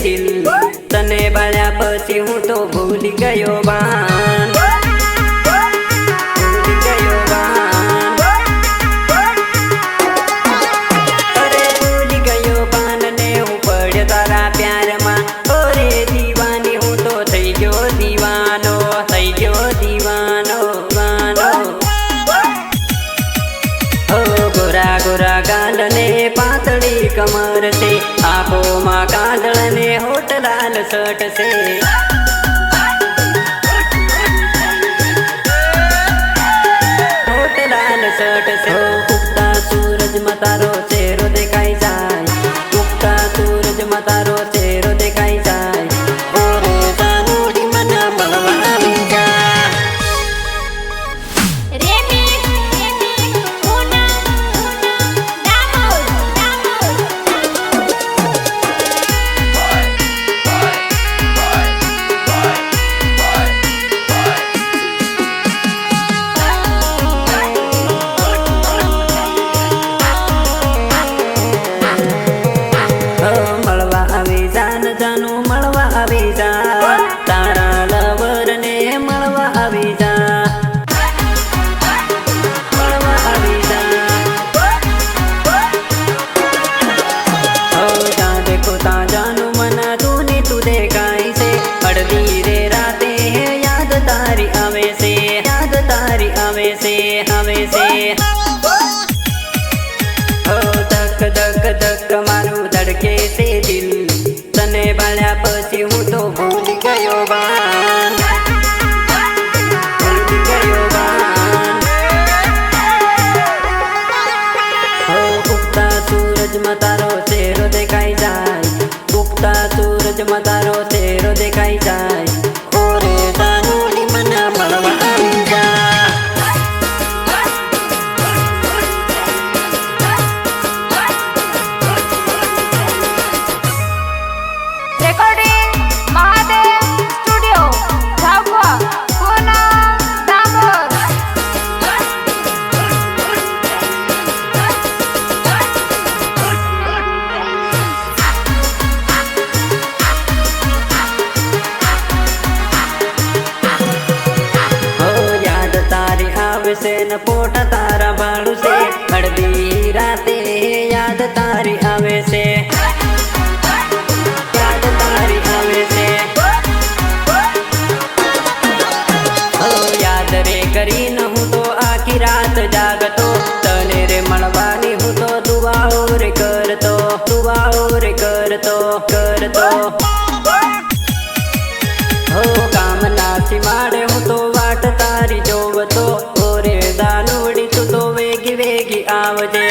દિલ તને બાળ્યા પછી હું તો ભૂલી ગયો બાન ભૂલી ગયો બાન અરે ભૂલી ગયો બાન ને હું પડ્યો તારા પ્યારમાં ઓરે દીવાની હું તો થઈ ગયો દીવાનો થઈ ગયો દીવાનો વાનો ગોરા ગોરા ગાલ ને પાતળી કમર છે આંખોમાં કાજળ ને હોઠ લાલ શર્ટ છે હોઠ લાલ શર્ટ છે ઉગતા સૂરજમાં તારો ચહેરો દેખાઈ જાય ઉગતા સૂરજમાં તારો ચહેરો દેખાઈ જાય ઓરે જાનુડી મને મળવા આવી જા તારા લવર ને મળવા આવી જા મળવા આવી જા જા દેખો તા જાનું મન તું ને તું દેખાય છે અડધી રે રાતે યાદ તારી આવે છે યાદ તારી આવે છે આવે છે ધક ધક ધક મારું ધડકે છે દિલ તને બાળ્યા પછી હું તો ભૂલી ગયો બાન ભૂલી ગયો બાન ઉગતા સૂરજમાં તારો ચહેરો દેખાઈ જાય ઉગતા સૂરજમાં તારો ચહેરો દેખાઈ જાય ઓરે જાનુડી મને મળવા આવી જા से न पोटा तारा बालू से अड़दी राते याद तारी आवे से याद तारी आवे से याद रे करी न हूँ तो आखी रात जागतो तने रे मळवानी हूँ तो दुआओ रे करतो करतो हो कामना सीमाड़े हूँ तो वाट तारी जोवतो ओरे दानुड़ी तू तो वेगी वेगी आवजे।